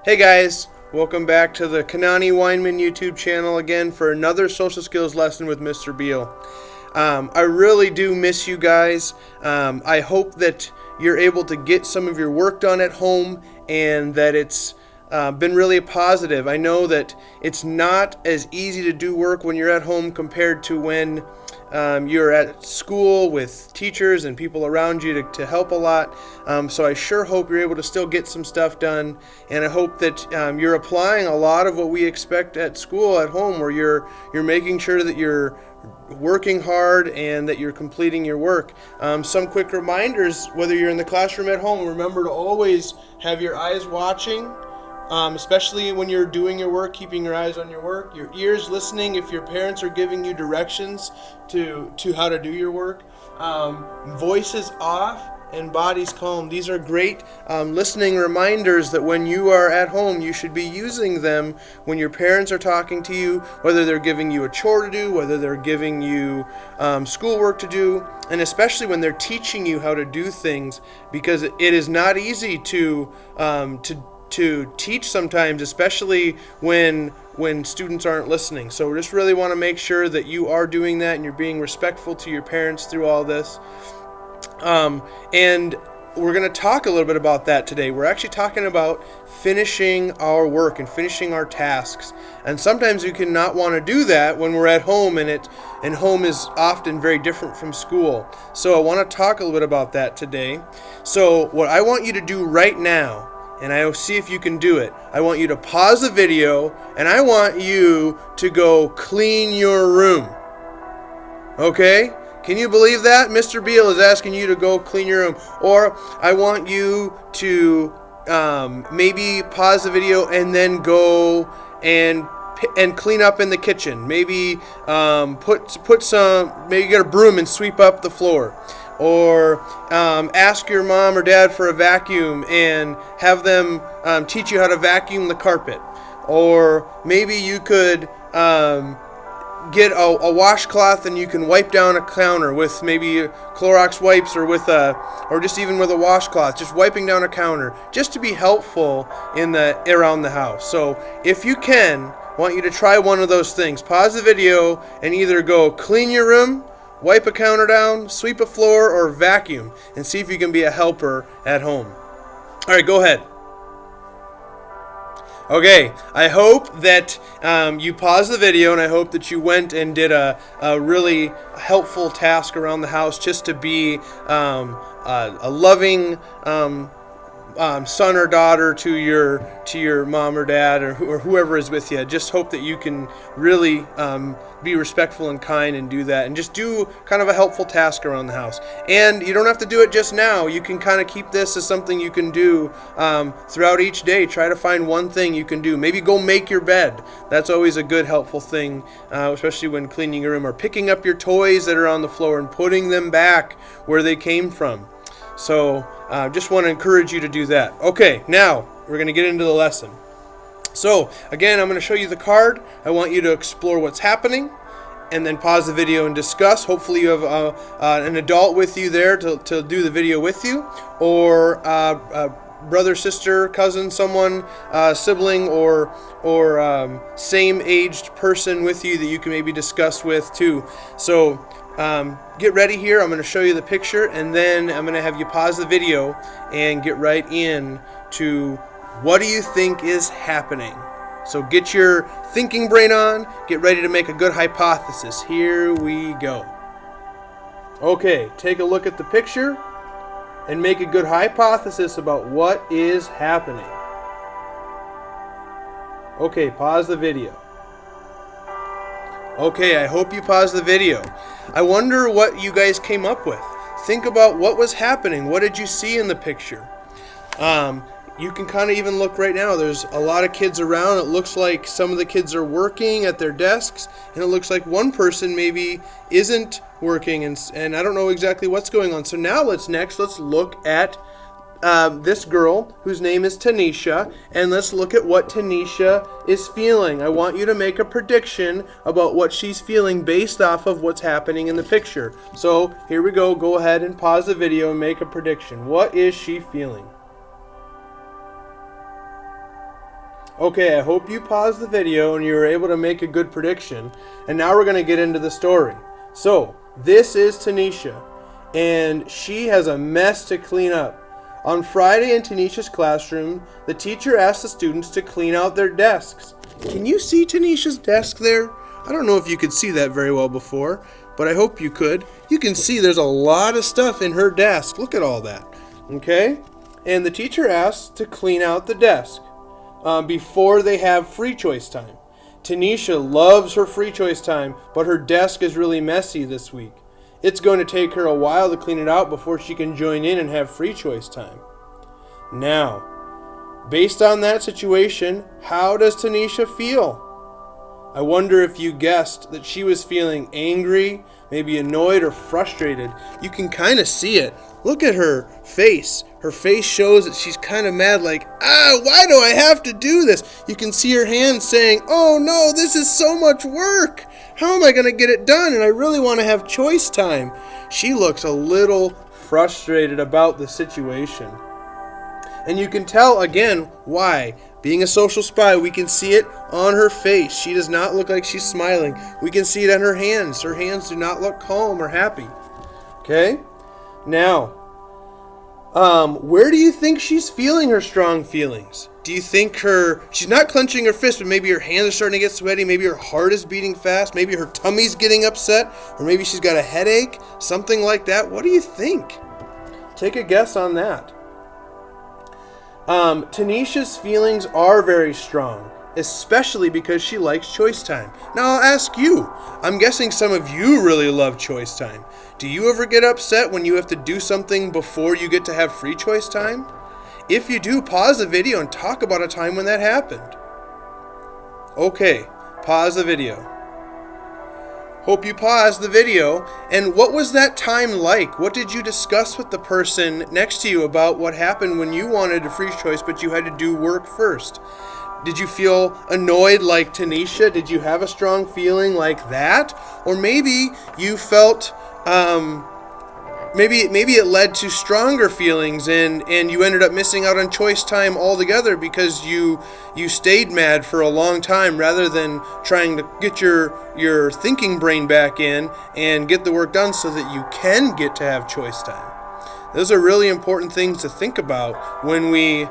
Hey guys, welcome back to the Kanani Weinman YouTube channel again for another social skills lesson with Mr. Biel. I really do miss you guys. I hope that you're able to get some of your work done at home and that it's been really positive. I know that it's not as easy to do work when you're at home compared to when you're at school with teachers and people around you to help a lot. So I sure hope you're able to still get some stuff done, and I hope that you're applying a lot of what we expect at school at home, where you're making sure that you're working hard and that you're completing your work. Some quick reminders: whether you're in the classroom at home, remember to always have your eyes watching. Especially when you're doing your work, keeping your eyes on your work, your ears listening if your parents are giving you directions to how to do your work, voices off and bodies calm. These are great listening reminders that when you are at home, you should be using them when your parents are talking to you, whether they're giving you a chore to do, whether they're giving you schoolwork to do, and especially when they're teaching you how to do things, because it is not easy to teach sometimes, especially when students aren't listening. So we just really want to make sure that you are doing that and you're being respectful to your parents through all this. And we're going to talk a little bit about that today. We're actually talking about finishing our work and finishing our tasks. And sometimes you can not want to do that when we're at home, and home is often very different from school. So I want to talk a little bit about that today. So what I want you to do right now, and I'll see if you can do it, I want you to pause the video and I want you to go clean your room. Okay? Can you believe that? Mr. Biel is asking you to go clean your room. Or I want you to maybe pause the video and then go and clean up in the kitchen. Maybe maybe get a broom and sweep up the floor. Or ask your mom or dad for a vacuum and have them teach you how to vacuum the carpet. Or maybe you could get a washcloth and you can wipe down a counter with maybe Clorox wipes, or just even with a washcloth, just wiping down a counter, just to be helpful around the house. So if you can, I want you to try one of those things. Pause the video and either go clean your room, wipe a counter down, sweep a floor, or vacuum, and see if you can be a helper at home. All right, go ahead. Okay, I hope that you paused the video, and I hope that you went and did a really helpful task around the house, just to be a loving son or daughter to your mom or dad, or whoever is with you. Just hope that you can really be respectful and kind and do that, and just do kind of a helpful task around the house. And you don't have to do it just now. You can kind of keep this as something you can do throughout each day. Try to find one thing you can do. Maybe go make your bed. That's always a good helpful thing, especially when cleaning your room, or picking up your toys that are on the floor and putting them back where they came from. So just want to encourage you to do that. Okay, now we're going to get into the lesson. So again, I'm going to show you the card. I want you to explore what's happening and then pause the video and discuss. Hopefully you have an adult with you there to do the video with you, or brother, sister, cousin, someone, sibling, or same aged person with you that you can maybe discuss with too. So get ready here. I'm going to show you the picture, and then I'm going to have you pause the video and get right in to what do you think is happening. So get your thinking brain on, get ready to make a good hypothesis. Here we go. Okay, take a look at the picture and make a good hypothesis about what is happening. Okay, pause the video. Okay, I hope you paused the video. I wonder what you guys came up with. Think about what was happening. What did you see in the picture? You can kind of even look right now. There's a lot of kids around. It looks like some of the kids are working at their desks, and it looks like one person maybe isn't working, and I don't know exactly what's going on. So now let's look at this girl whose name is Tanisha, and let's look at what Tanisha is feeling. I want you to make a prediction about what she's feeling based off of what's happening in the picture. So here we go. Go ahead and pause the video and make a prediction. What is she feeling? Okay, I hope you paused the video and you were able to make a good prediction. And now we're going to get into the story. So, this is Tanisha, and she has a mess to clean up. On Friday in Tanisha's classroom, the teacher asked the students to clean out their desks. Can you see Tanisha's desk there? I don't know if you could see that very well before, but I hope you could. You can see there's a lot of stuff in her desk. Look at all that. Okay? And the teacher asked to clean out the desk before they have free choice time. Tanisha loves her free choice time, but her desk is really messy this week. It's going to take her a while to clean it out before she can join in and have free choice time. Now, based on that situation, how does Tanisha feel? I wonder if you guessed that she was feeling angry, maybe annoyed or frustrated. You can kind of see it. Look at her face. Her face shows that she's kind of mad, like, why do I have to do this? You can see her hands saying, oh no, this is so much work. How am I going to get it done? And I really want to have choice time. She looks a little frustrated about the situation. And you can tell, again, why. Being a social spy, we can see it on her face. She does not look like she's smiling. We can see it on her hands. Her hands do not look calm or happy. Okay? Now, where do you think she's feeling her strong feelings? Do you think she's not clenching her fist, but maybe her hands are starting to get sweaty, maybe her heart is beating fast, maybe her tummy's getting upset, or maybe she's got a headache, something like that? What do you think? Take a guess on that. Tanisha's feelings are very strong, especially because she likes choice time. Now I'll ask you, I'm guessing some of you really love choice time. Do you ever get upset when you have to do something before you get to have free choice time? If you do, pause the video and talk about a time when that happened. Okay, pause the video. Hope you paused the video. And what was that time like? What did you discuss with the person next to you about what happened when you wanted a free choice but you had to do work first? Did you feel annoyed like Tanisha? Did you have a strong feeling like that? Or maybe you felt maybe it led to stronger feelings and you ended up missing out on choice time altogether because you stayed mad for a long time rather than trying to get your thinking brain back in and get the work done so that you can get to have choice time. Those are really important things to think about when we're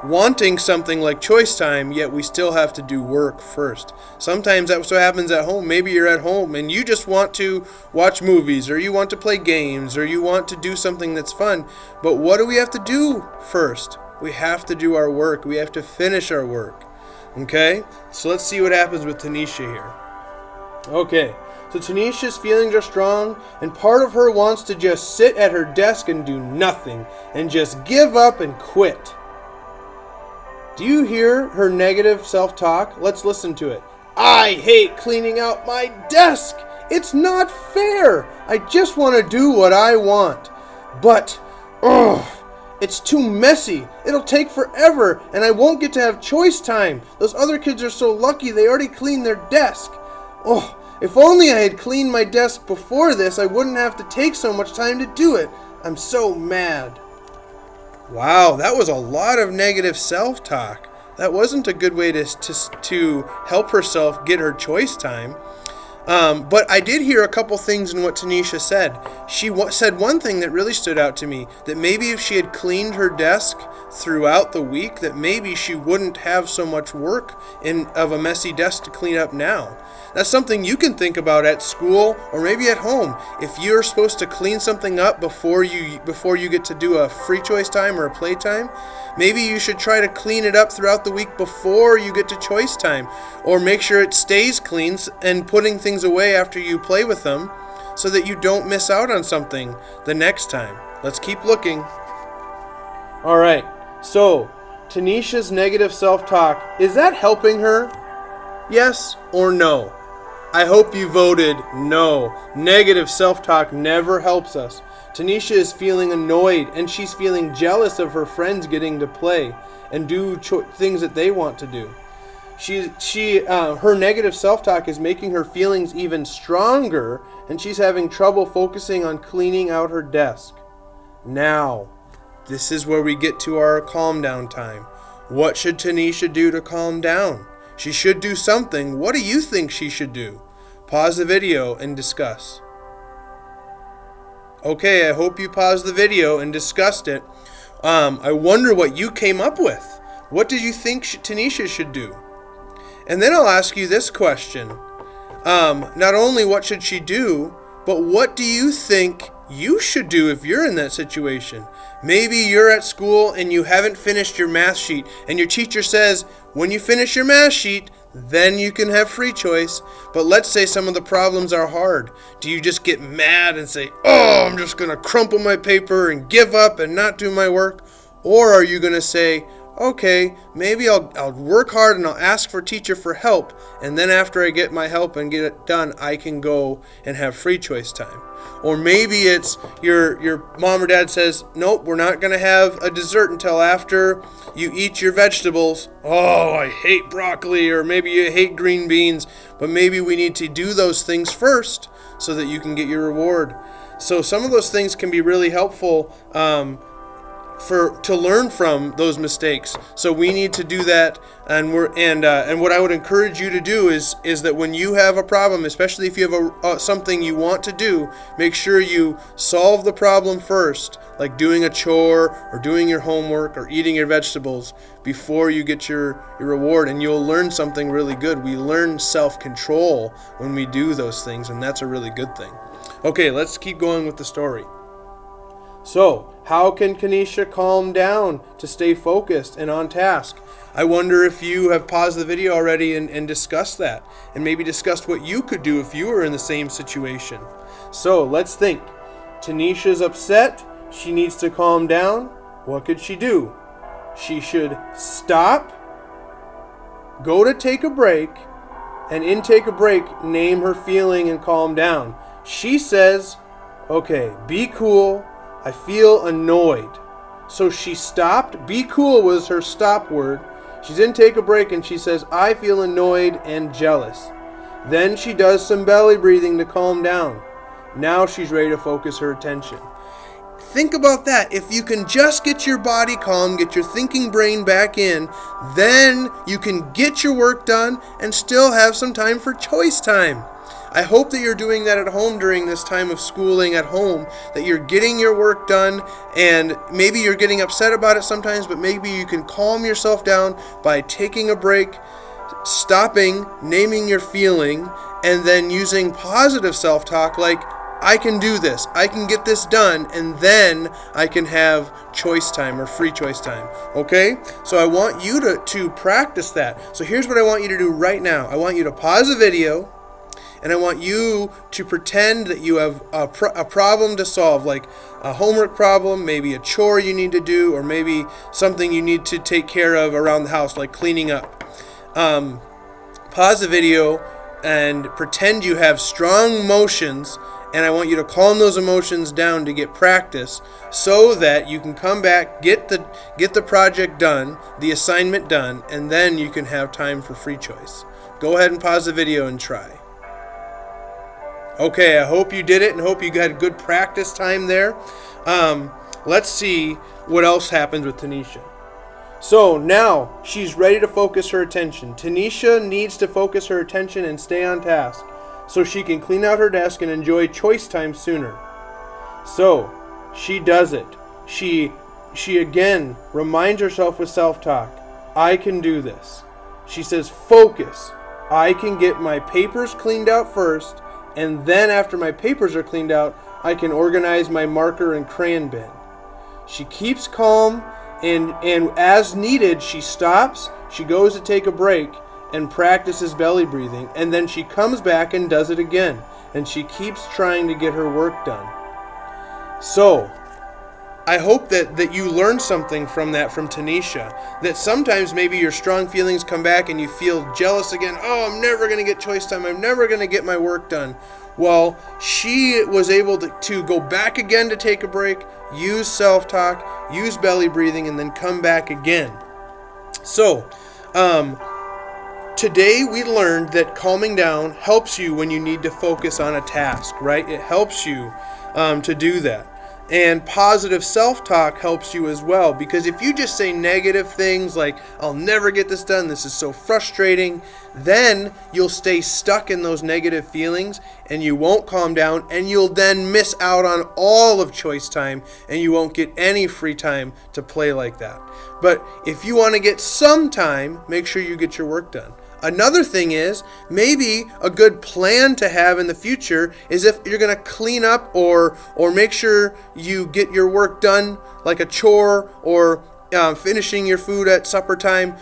wanting something like choice time, yet we still have to do work first. Sometimes that's what happens at home. Maybe you're at home and you just want to watch movies, or you want to play games, or you want to do something that's fun. But what do we have to do first? We have to do our work. We have to finish our work. Okay? So let's see what happens with Tanisha here. Okay. So Tanisha's feelings are strong, and part of her wants to just sit at her desk and do nothing, and just give up and quit. Do you hear her negative self-talk? Let's listen to it. I hate cleaning out my desk. It's not fair. I just want to do what I want. But, it's too messy. It'll take forever, and I won't get to have choice time. Those other kids are so lucky they already cleaned their desk. If only I had cleaned my desk before this, I wouldn't have to take so much time to do it. I'm so mad. Wow, that was a lot of negative self-talk. That wasn't a good way to help herself get her choice time. But I did hear a couple things in what Tanisha said. She said one thing that really stood out to me, that maybe if she had cleaned her desk throughout the week, that maybe she wouldn't have so much work of a messy desk to clean up now. That's something you can think about at school or maybe at home. If you're supposed to clean something up before you get to do a free choice time or a play time, maybe you should try to clean it up throughout the week before you get to choice time, or make sure it stays clean and putting things away after you play with them so that you don't miss out on something the next time. Let's keep looking. All right, so Tanisha's negative self-talk, is that helping her? Yes or no? I hope you voted no. Negative self-talk never helps us. Tanisha is feeling annoyed, and she's feeling jealous of her friends getting to play and do things that they want to do. Her negative self-talk is making her feelings even stronger, and she's having trouble focusing on cleaning out her desk. Now, this is where we get to our calm down time. What should Tanisha do to calm down? She should do something. What do you think she should do? Pause the video and discuss. Okay, I hope you paused the video and discussed it. I wonder what you came up with. What did you think Tanisha should do? And then I'll ask you this question. Not only what should she do, but what do you think you should do if you're in that situation? Maybe you're at school and you haven't finished your math sheet, and your teacher says, when you finish your math sheet, then you can have free choice. But let's say some of the problems are hard. Do you just get mad and say, oh, I'm just going to crumple my paper and give up and not do my work? Or are you going to say, okay, maybe I'll work hard and I'll ask for teacher for help, and then after I get my help and get it done, I can go and have free choice time. Or maybe it's your mom or dad says, nope, we're not going to have a dessert until after you eat your vegetables. Oh, I hate broccoli, or maybe you hate green beans, but maybe we need to do those things first so that you can get your reward. So some of those things can be really helpful to learn from those mistakes. So we need to do that, and what I would encourage you to do is that when you have a problem, especially if you have something you want to do, make sure you solve the problem first, like doing a chore or doing your homework or eating your vegetables before you get your reward, and you'll learn something really good. We learn self-control when we do those things, and that's a really good thing. Okay, let's keep going with the story. So, how can Tanisha calm down to stay focused and on task? I wonder if you have paused the video already and discussed that, and maybe discussed what you could do if you were in the same situation. So, let's think. Tanisha's upset. She needs to calm down. What could she do? She should stop, go to take a break, and in take a break, name her feeling and calm down. She says, okay, be cool. I feel annoyed. So she stopped. Be cool was her stop word. She's in take a break and she says, I feel annoyed and jealous. Then she does some belly breathing to calm down. Now she's ready to focus her attention. Think about that. If you can just get your body calm, get your thinking brain back in, then you can get your work done and still have some time for choice time. I hope that you're doing that at home during this time of schooling at home, that you're getting your work done, and maybe you're getting upset about it sometimes, but maybe you can calm yourself down by taking a break, stopping, naming your feeling, and then using positive self-talk like, I can do this, I can get this done, and then I can have choice time or free choice time. Okay? So I want you to practice that. So here's what I want you to do right now. I want you to pause the video, and I want you to pretend that you have a problem to solve, like a homework problem, maybe a chore you need to do, or maybe something you need to take care of around the house, like cleaning up. Pause the video and pretend you have strong emotions, and I want you to calm those emotions down to get practice so that you can come back, get the project done, the assignment done, and then you can have time for free choice. Go ahead and pause the video and try. Okay, I hope you did it and hope you got good practice time there. Let's see what else happens with Tanisha. So now she's ready to focus her attention. Tanisha needs to focus her attention and stay on task so she can clean out her desk and enjoy choice time sooner. So she does it. She again reminds herself with self-talk, I can do this. She says, focus. I can get my papers cleaned out first, and then after my papers are cleaned out, I can organize my marker and crayon bin. She keeps calm, and as needed, she stops, she goes to take a break, and practices belly breathing, and then she comes back and does it again, and she keeps trying to get her work done. So, I hope that you learned something from Tanisha, that sometimes maybe your strong feelings come back and you feel jealous again. Oh, I'm never going to get choice time. I'm never going to get my work done. Well, she was able to go back again to take a break, use self-talk, use belly breathing, and then come back again. So, today we learned that calming down helps you when you need to focus on a task, right? It helps you to do that. And positive self-talk helps you as well, because if you just say negative things like, I'll never get this done, this is so frustrating, then you'll stay stuck in those negative feelings and you won't calm down, and you'll then miss out on all of choice time and you won't get any free time to play like that. But if you want to get some time, make sure you get your work done. Another thing is, maybe a good plan to have in the future is if you're going to clean up or make sure you get your work done, like a chore or finishing your food at supper time,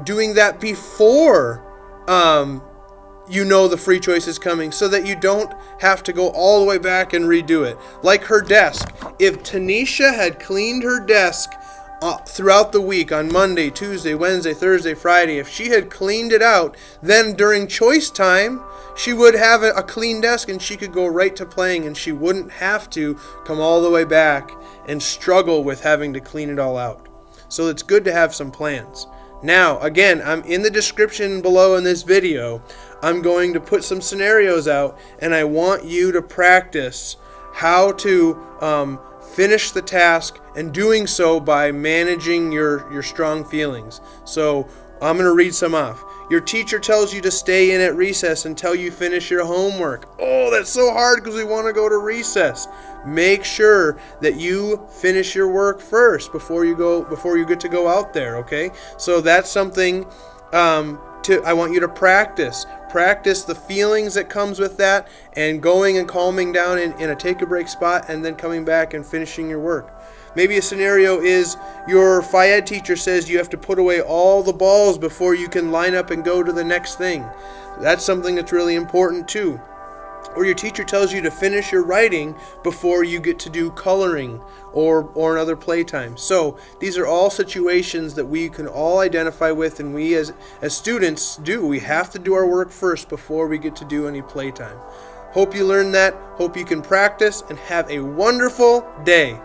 doing that before the free choice is coming, so that you don't have to go all the way back and redo it. Like her desk. If Tanisha had cleaned her desk throughout the week, on Monday, Tuesday, Wednesday, Thursday, Friday, if she had cleaned it out, then during choice time, she would have a clean desk and she could go right to playing, and she wouldn't have to come all the way back and struggle with having to clean it all out. So it's good to have some plans. Now, again, I'm in the description below in this video. I'm going to put some scenarios out, and I want you to practice how to finish the task, and doing so by managing your strong feelings. So I'm going to read some off. Your teacher tells you to stay in at recess until you finish your homework. Oh, that's so hard because we want to go to recess. Make sure that you finish your work first before you get to go out there, okay? So that's something I want you to practice. Practice the feelings that comes with that, and going and calming down in a take a break spot, and then coming back and finishing your work. Maybe a scenario is your Phy Ed teacher says you have to put away all the balls before you can line up and go to the next thing. That's something that's really important too. Or your teacher tells you to finish your writing before you get to do coloring or another playtime. So these are all situations that we can all identify with, and we as students do. We have to do our work first before we get to do any playtime. Hope you learned that. Hope you can practice, and have a wonderful day.